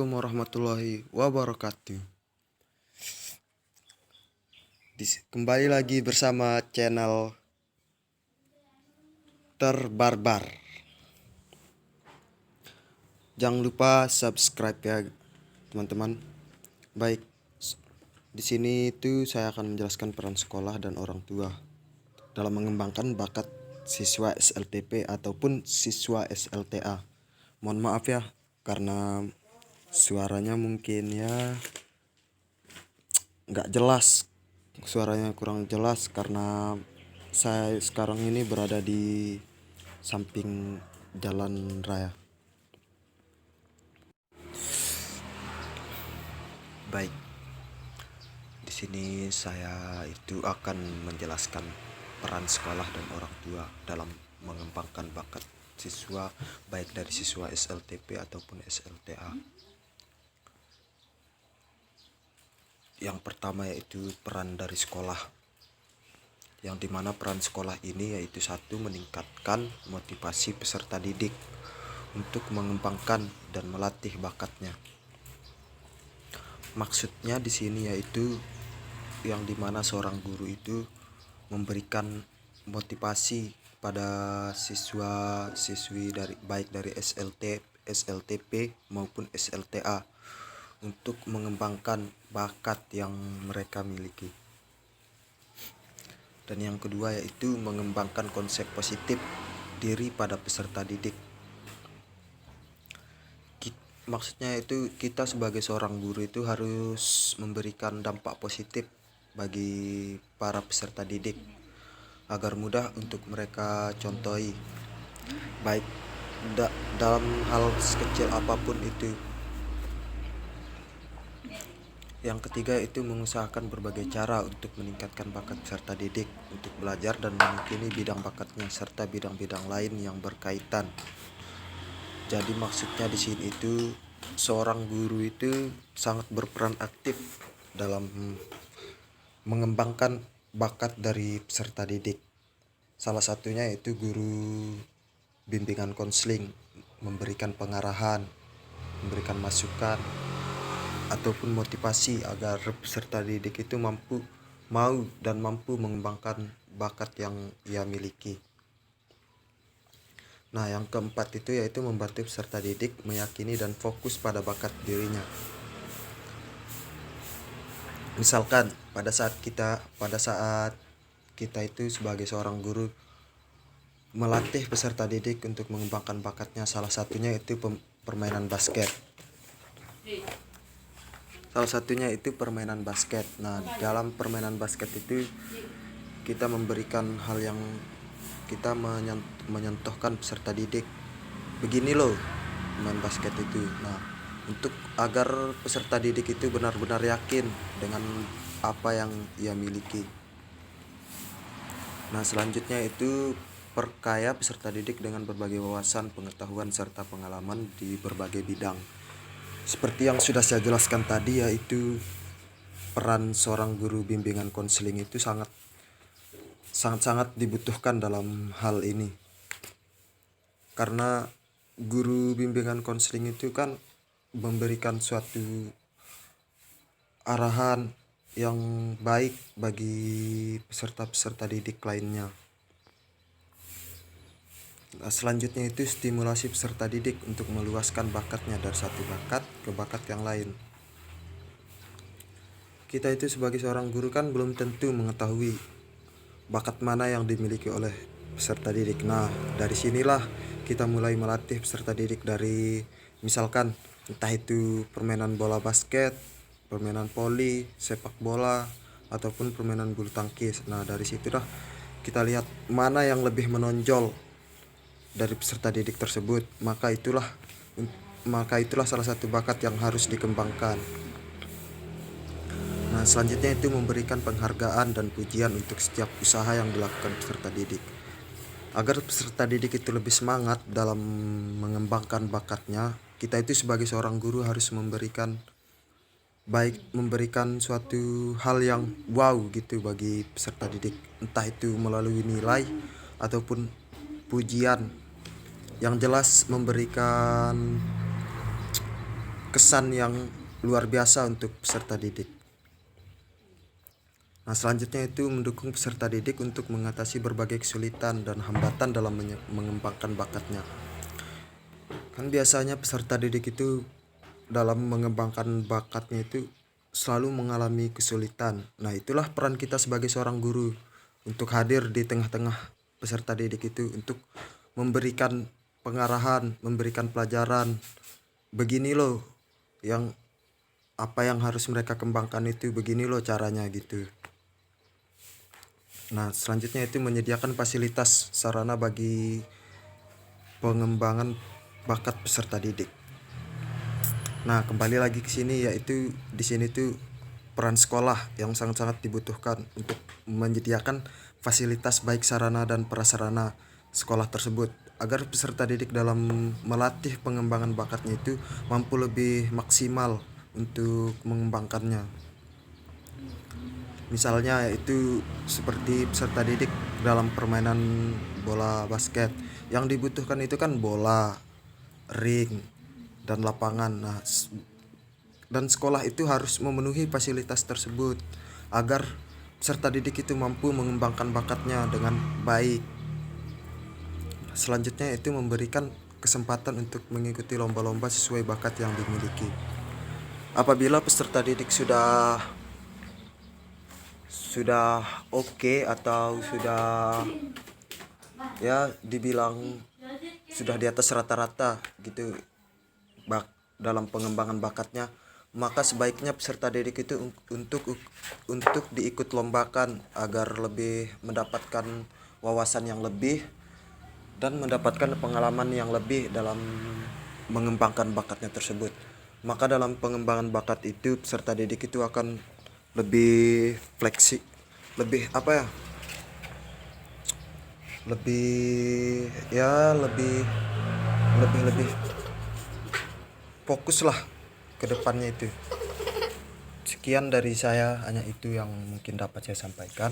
Assalamualaikum warahmatullahi wabarakatuh. Kembali lagi bersama channel Terbarbar. Jangan lupa subscribe ya, teman-teman. Baik, di sini itu saya akan menjelaskan peran sekolah dan orang tua dalam mengembangkan bakat siswa SLTP ataupun siswa SLTA. Mohon maaf ya, karena suaranya mungkin ya nggak jelas, suaranya kurang jelas karena saya sekarang ini berada di samping jalan raya. Baik, di sini saya itu akan menjelaskan peran sekolah dan orang tua dalam mengembangkan bakat siswa, baik dari siswa SLTP ataupun SLTA. Yang pertama yaitu peran dari sekolah, yang dimana peran sekolah ini yaitu satu, meningkatkan motivasi peserta didik untuk mengembangkan dan melatih bakatnya. Maksudnya di sini yaitu yang dimana seorang guru itu memberikan motivasi pada siswa-siswi baik dari SLTP maupun SLTA untuk mengembangkan bakat yang mereka miliki. Dan yang kedua yaitu mengembangkan konsep positif diri pada peserta didik. Maksudnya itu kita sebagai seorang guru itu harus memberikan dampak positif bagi para peserta didik agar mudah untuk mereka contohi, baik dalam hal sekecil apapun itu. Yang ketiga itu mengusahakan berbagai cara untuk meningkatkan bakat peserta didik untuk belajar dan memiliki bidang bakatnya serta bidang-bidang lain yang berkaitan. Jadi maksudnya di sini itu seorang guru itu sangat berperan aktif dalam mengembangkan bakat dari peserta didik. Salah satunya yaitu guru bimbingan konseling, memberikan pengarahan, memberikan masukan ataupun motivasi agar peserta didik itu mau dan mampu mengembangkan bakat yang ia miliki. Nah, yang keempat itu yaitu membantu peserta didik meyakini dan fokus pada bakat dirinya. Misalkan pada saat kita itu sebagai seorang guru melatih peserta didik untuk mengembangkan bakatnya, salah satunya itu permainan basket. Nah, dalam permainan basket itu kita memberikan hal yang kita menyentuhkan peserta didik. Begini loh main basket itu. Nah, untuk agar peserta didik itu benar-benar yakin dengan apa yang ia miliki. Nah, selanjutnya itu perkaya peserta didik dengan berbagai wawasan, pengetahuan, serta pengalaman di berbagai bidang. Seperti yang sudah saya jelaskan tadi, yaitu peran seorang guru bimbingan konseling itu sangat dibutuhkan dalam hal ini. Karena guru bimbingan konseling itu kan memberikan suatu arahan yang baik bagi peserta-peserta didik lainnya. Nah, selanjutnya itu stimulasi peserta didik untuk meluaskan bakatnya dari satu bakat ke bakat yang lain. Kita itu sebagai seorang guru kan belum tentu mengetahui bakat mana yang dimiliki oleh peserta didik. Nah, dari sinilah kita mulai melatih peserta didik dari misalkan entah itu permainan bola basket, permainan voli, sepak bola, ataupun permainan bulu tangkis. Nah, dari situlah kita lihat mana yang lebih menonjol dari peserta didik tersebut, maka itulah salah satu bakat yang harus dikembangkan. Nah, selanjutnya itu memberikan penghargaan dan pujian untuk setiap usaha yang dilakukan peserta didik. Agar peserta didik itu lebih semangat dalam mengembangkan bakatnya, kita itu sebagai seorang guru harus memberikan suatu hal yang wow gitu bagi peserta didik, entah itu melalui nilai ataupun pujian. Yang jelas memberikan kesan yang luar biasa untuk peserta didik. Nah, selanjutnya itu mendukung peserta didik untuk mengatasi berbagai kesulitan dan hambatan dalam mengembangkan bakatnya. Kan biasanya peserta didik itu dalam mengembangkan bakatnya itu selalu mengalami kesulitan. Nah, itulah peran kita sebagai seorang guru untuk hadir di tengah-tengah peserta didik itu untuk memberikan pengarahan, memberikan pelajaran. Begini loh yang apa yang harus mereka kembangkan itu, begini loh caranya gitu. Nah, selanjutnya itu menyediakan fasilitas sarana bagi pengembangan bakat peserta didik. Nah, kembali lagi ke sini, yaitu di sini tuh peran sekolah yang sangat-sangat dibutuhkan untuk menyediakan fasilitas baik sarana dan prasarana sekolah tersebut agar peserta didik dalam melatih pengembangan bakatnya itu mampu lebih maksimal untuk mengembangkannya. Misalnya itu seperti peserta didik dalam permainan bola basket. Yang dibutuhkan itu kan bola, ring, dan lapangan. Nah, dan sekolah itu harus memenuhi fasilitas tersebut agar peserta didik itu mampu mengembangkan bakatnya dengan baik. Selanjutnya itu memberikan kesempatan untuk mengikuti lomba-lomba sesuai bakat yang dimiliki. Apabila peserta didik sudah oke atau sudah ya dibilang sudah di atas rata-rata gitu dalam pengembangan bakatnya, maka sebaiknya peserta didik itu untuk diikut lombakan agar lebih mendapatkan wawasan yang lebih dan mendapatkan pengalaman yang lebih dalam mengembangkan bakatnya tersebut. Maka dalam pengembangan bakat itu peserta didik itu akan lebih lebih apa ya, lebih ya lebih fokus lah ke depannya itu. Sekian dari saya, hanya itu yang mungkin dapat saya sampaikan.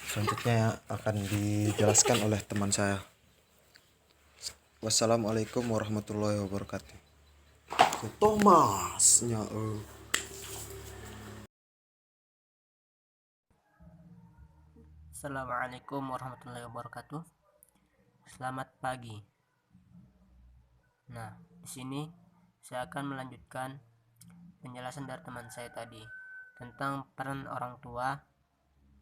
Selanjutnya akan dijelaskan oleh teman saya. Wassalamualaikum warahmatullahi wabarakatuh. Thomasnya Assalamualaikum warahmatullahi wabarakatuh. Selamat pagi. Nah, di sini saya akan melanjutkan penjelasan dari teman saya tadi tentang peran orang tua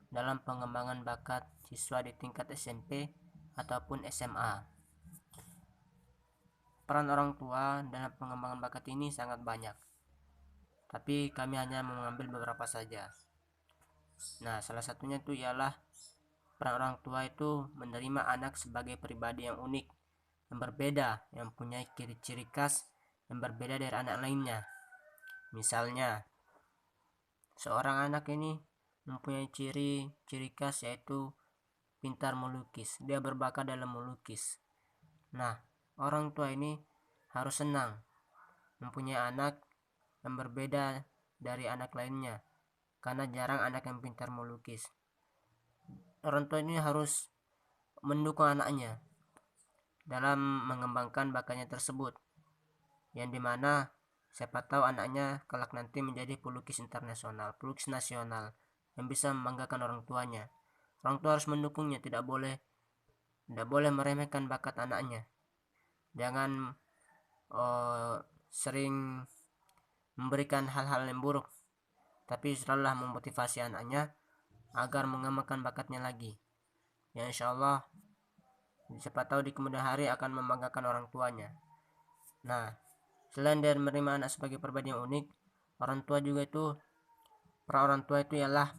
dalam pengembangan bakat siswa di tingkat SMP ataupun SMA. Peran orang tua dalam pengembangan bakat ini sangat banyak, tapi kami hanya mengambil beberapa saja. Nah, salah satunya itu ialah peran orang tua itu menerima anak sebagai pribadi yang unik, yang berbeda, yang punya ciri-ciri khas yang berbeda dari anak lainnya. Misalnya, seorang anak ini mempunyai ciri khas yaitu pintar melukis. Dia berbakat dalam melukis. Nah, orang tua ini harus senang mempunyai anak yang berbeda dari anak lainnya, karena jarang anak yang pintar melukis. Orang tua ini harus mendukung anaknya dalam mengembangkan bakatnya tersebut, yang dimana siapa tahu anaknya kelak nanti menjadi pelukis internasional, pelukis nasional yang bisa membanggakan orang tuanya. Orang tua harus mendukungnya, tidak boleh meremehkan bakat anaknya. Jangan sering memberikan hal-hal yang buruk, tapi selalulah memotivasi anaknya agar mengembangkan bakatnya lagi. Ya, insya Allah siapa tahu di kemudian hari akan membanggakan orang tuanya. Nah, selain dari menerima anak sebagai pribadi yang unik, orang tua itu ialah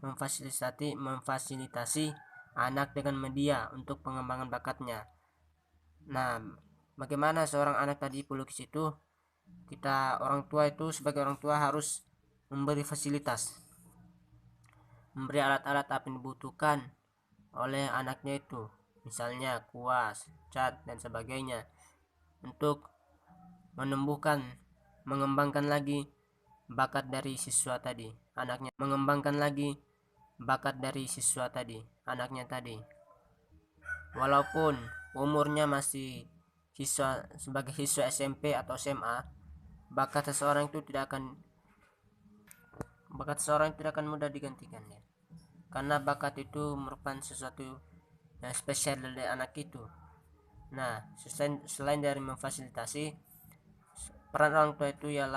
memfasilitasi anak dengan media untuk pengembangan bakatnya. Nah, bagaimana seorang anak tadi pelukis itu, kita orang tua itu sebagai orang tua harus memberi fasilitas, memberi alat-alat apa yang dibutuhkan oleh anaknya itu, misalnya kuas, cat, dan sebagainya, untuk mengembangkan lagi bakat dari siswa tadi, anaknya tadi, walaupun umurnya masih sebagai siswa SMP atau SMA, bakat seseorang tidak akan mudah digantikan ya, karena bakat itu merupakan sesuatu yang spesial dari anak itu. Nah, selain dari memfasilitasi, peran orang tua itu ialah